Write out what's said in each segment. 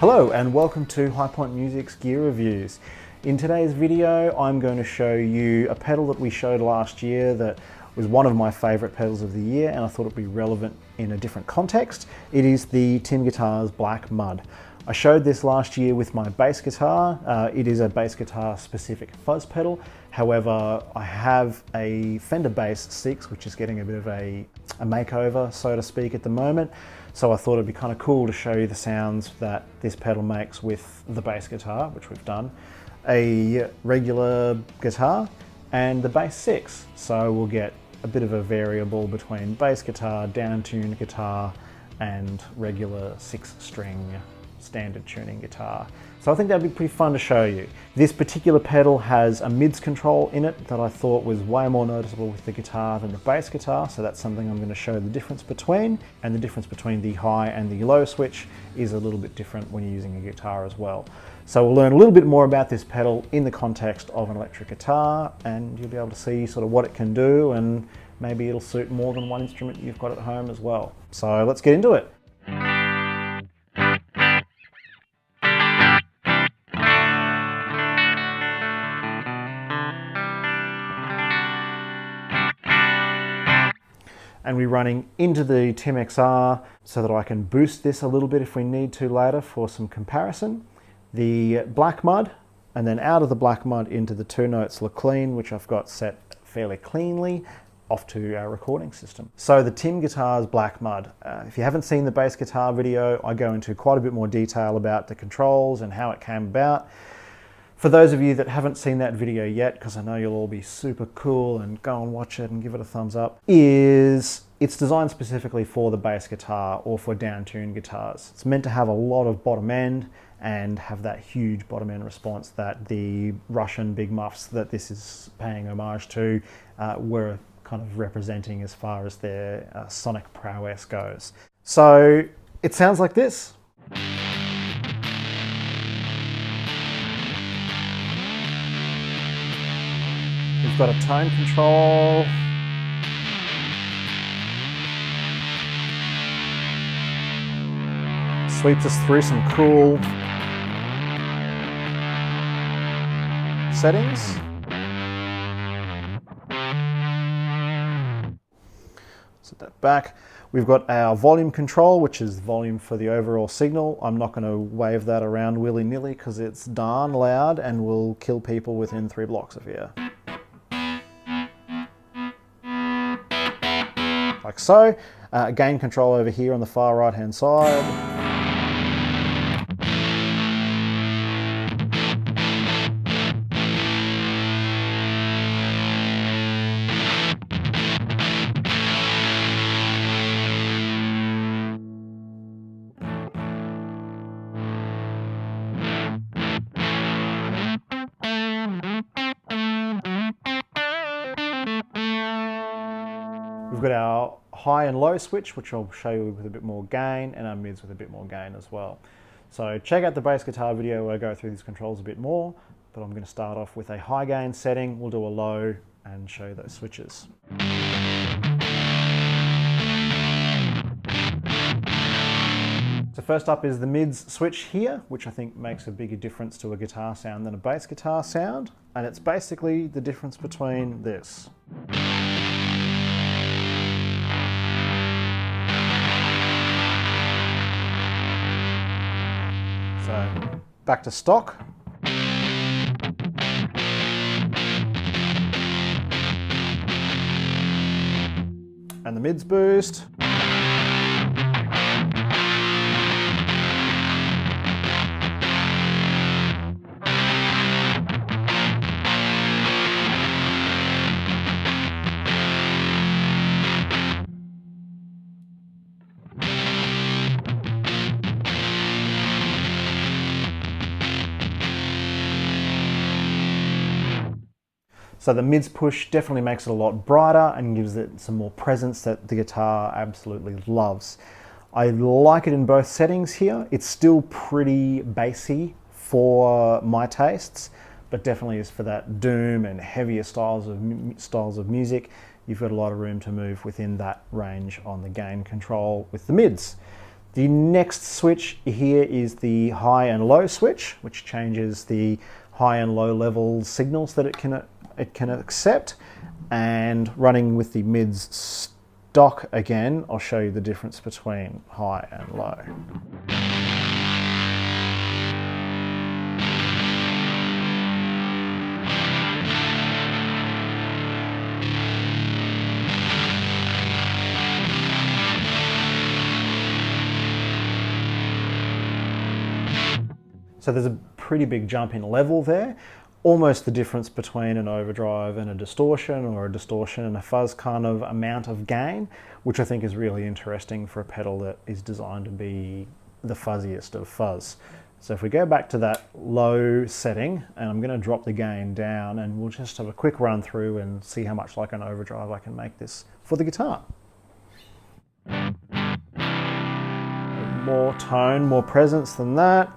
Hello and welcome to High Point Music's Gear Reviews. In today's video I'm going to show you a pedal that we showed last year that was one of my favourite pedals of the year, and I thought it would be relevant in a different context. It is the Tim Guitars Black Mud. I showed this last year with my bass guitar. It is a bass guitar specific fuzz pedal. However, I have a Fender Bass 6 which is getting a bit of a makeover, so to speak, at the moment. So I thought it'd be kind of cool to show you the sounds that this pedal makes with the bass guitar, which we've done, a regular guitar, and the Bass 6. So we'll get a bit of a variable between bass guitar, down-tuned guitar, and regular 6-string standard tuning guitar. So I think that'd be pretty fun to show you. This particular pedal has a mids control in it that I thought was way more noticeable with the guitar than the bass guitar, so that's something I'm going to show the difference between. And the difference between the high and the low switch is a little bit different when you're using a guitar as well. So we'll learn a little bit more about this pedal in the context of an electric guitar, and you'll be able to see sort of what it can do, and maybe it'll suit more than one instrument you've got at home as well. So let's get into it. And we're running into the Tim XR so that I can boost this a little bit if we need to later for some comparison. The Black Mud, and then out of the Black Mud into the 2 notes La Clean, which I've got set fairly cleanly, off to our recording system. So the Tim Guitars Black Mud. If you haven't seen the bass guitar video, I go into quite a bit more detail about the controls and how it came about. For those of you that haven't seen that video yet, because I know you'll all be super cool and go and watch it and give it a thumbs up, it's designed specifically for the bass guitar or for down-tuned guitars. It's meant to have a lot of bottom end and have that huge bottom end response that the Russian big muffs that this is paying homage to were kind of representing as far as their sonic prowess goes. So it sounds like this. We've got a tone control. Sweeps us through some cool settings. Set that back. We've got our volume control, which is volume for the overall signal. I'm not going to wave that around willy-nilly because it's darn loud and will kill people within 3 blocks of here. Like so. Gain control over here on the far right hand side. We've got our high and low switch, which I'll show you with a bit more gain, and our mids with a bit more gain as well. So check out the bass guitar video where I go through these controls a bit more, but I'm going to start off with a high gain setting. We'll do a low and show you those switches. So first up is the mids switch here, which I think makes a bigger difference to a guitar sound than a bass guitar sound, and it's basically the difference between this. So back to stock. And the mids boost. So the mids push definitely makes it a lot brighter and gives it some more presence that the guitar absolutely loves. I like it in both settings here. It's still pretty bassy for my tastes, but definitely is for that doom and heavier styles of music. You've got a lot of room to move within that range on the gain control with the mids. The next switch here is the high and low switch, which changes the high and low level signals that it can accept. And running with the mids stock again, I'll show you the difference between high and low. So there's a pretty big jump in level there, almost the difference between an overdrive and a distortion, or a distortion and a fuzz kind of amount of gain, which I think is really interesting for a pedal that is designed to be the fuzziest of fuzz. So if we go back to that low setting, and I'm going to drop the gain down, and we'll just have a quick run through and see how much like an overdrive I can make this for the guitar. More tone, more presence than that.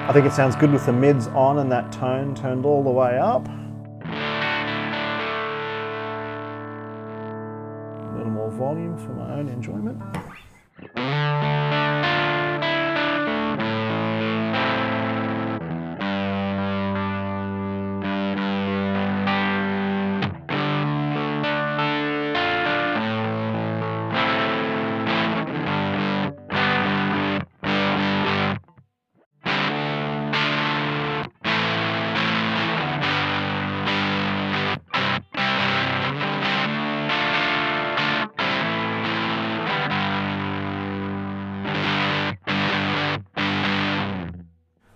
I think it sounds good with the mids on and that tone turned all the way up. A little more volume for my own enjoyment.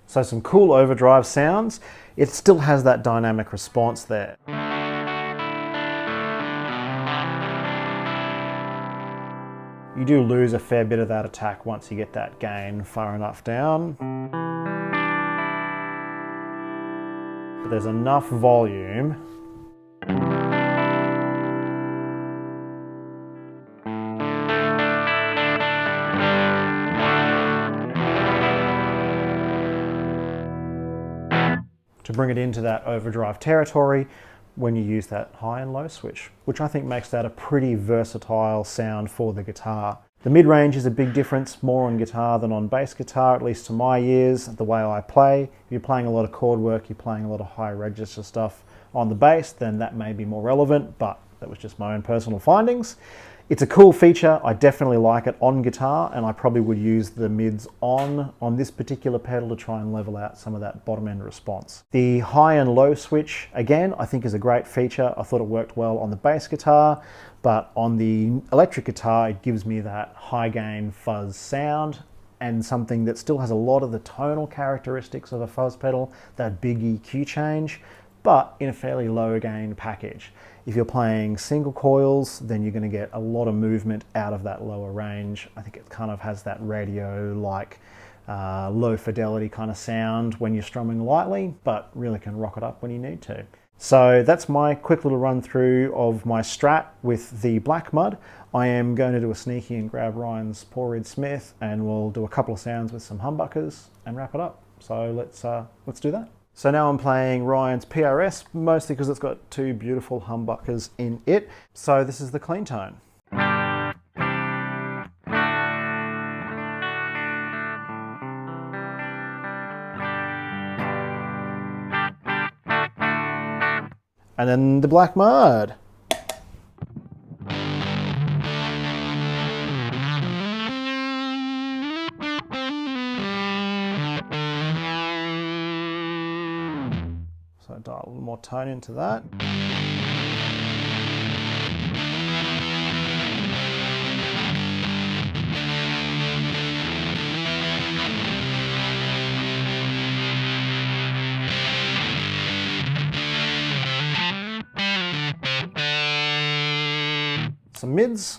So some cool overdrive sounds. It still has that dynamic response there. You do lose a fair bit of that attack once you get that gain far enough down. But there's enough volume to bring it into that overdrive territory when you use that high and low switch, which I think makes that a pretty versatile sound for the guitar. The mid-range is a big difference, more on guitar than on bass guitar, at least to my ears, the way I play. If you're playing a lot of chord work, you're playing a lot of high register stuff on the bass, then that may be more relevant, but that was just my own personal findings. It's a cool feature. I definitely like it on guitar, and I probably would use the mids on this particular pedal to try and level out some of that bottom end response. The high and low switch, again, I think is a great feature. I thought it worked well on the bass guitar, but on the electric guitar, it gives me that high gain fuzz sound and something that still has a lot of the tonal characteristics of a fuzz pedal, that big EQ change, but in a fairly low gain package. If you're playing single coils, then you're going to get a lot of movement out of that lower range. I think it kind of has that radio-like low fidelity kind of sound when you're strumming lightly, but really can rock it up when you need to. So that's my quick little run through of my Strat with the Black Mud. I am going to do a sneaky and grab Ryan's Paul Reed Smith, and we'll do a couple of sounds with some humbuckers and wrap it up. So let's do that. So now I'm playing Ryan's PRS, mostly because it's got two beautiful humbuckers in it. So this is the clean tone. And then the Black Mud. So dial a little more tone into that. Some mids.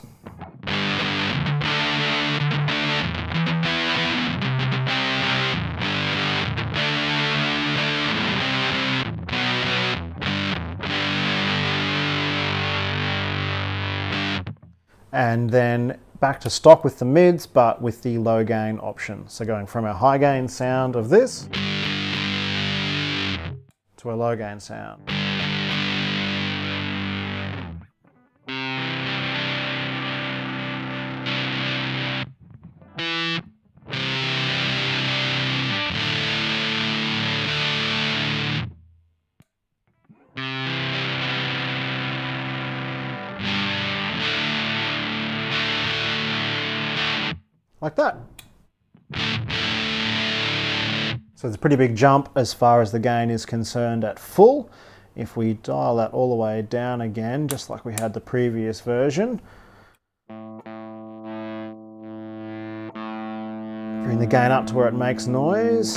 And then back to stock with the mids, but with the low gain option. So going from our high gain sound of this to a low gain sound. like that. So it's a pretty big jump as far as the gain is concerned at full. If we dial that all the way down again, just like we had the previous version, bring the gain up to where it makes noise.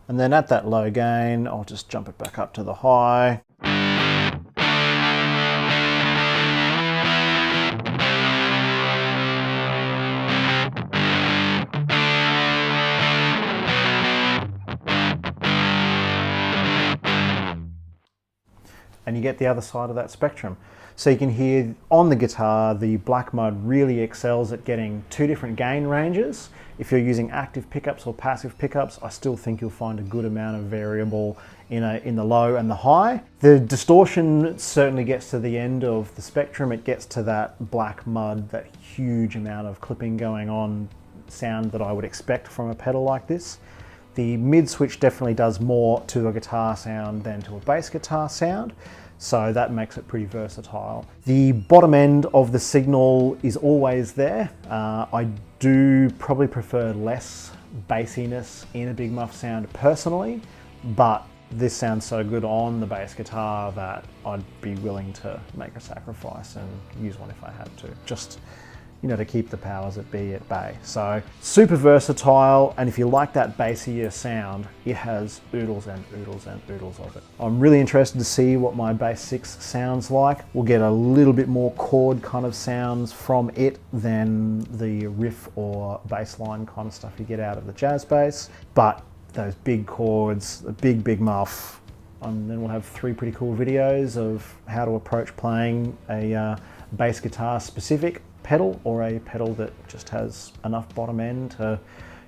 And then at that low gain, I'll just jump it back up to the high. And you get the other side of that spectrum. So you can hear on the guitar, the black mud really excels at getting two different gain ranges. If you're using active pickups or passive pickups, I still think you'll find a good amount of variable in the low and the high. The distortion certainly gets to the end of the spectrum. It gets to that black mud, that huge amount of clipping going on sound that I would expect from a pedal like this. The mid switch definitely does more to a guitar sound than to a bass guitar sound, so that makes it pretty versatile. The bottom end of the signal is always there. I do probably prefer less bassiness in a Big Muff sound personally, but this sounds so good on the bass guitar that I'd be willing to make a sacrifice and use one if I had to. Just, you know, to keep the powers that be at bay. So super versatile, and if you like that bassier sound, it has oodles and oodles and oodles of it. I'm really interested to see what my Bass 6 sounds like. We'll get a little bit more chord kind of sounds from it than the riff or bass line kind of stuff you get out of the jazz bass, but those big chords, the big muff, and then we'll have 3 pretty cool videos of how to approach playing a bass guitar specific pedal or a pedal that just has enough bottom end to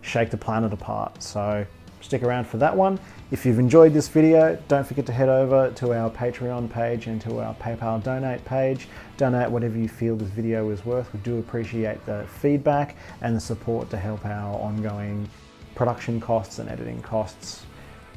shake the planet apart. So stick around for that one. If you've enjoyed this video, don't forget to head over to our Patreon page and to our PayPal donate page. Donate whatever you feel this video is worth. We do appreciate the feedback and the support to help our ongoing production costs and editing costs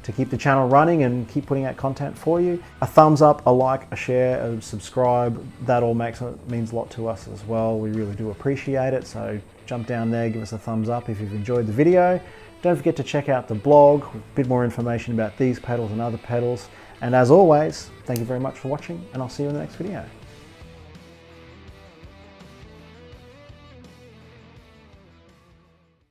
to keep the channel running and keep putting out content for you. A thumbs up, a like, a share, a subscribe, that all means a lot to us as well. We really do appreciate it, so jump down there, give us a thumbs up if you've enjoyed the video. Don't forget to check out the blog with a bit more information about these pedals and other pedals. And as always, thank you very much for watching, and I'll see you in the next video.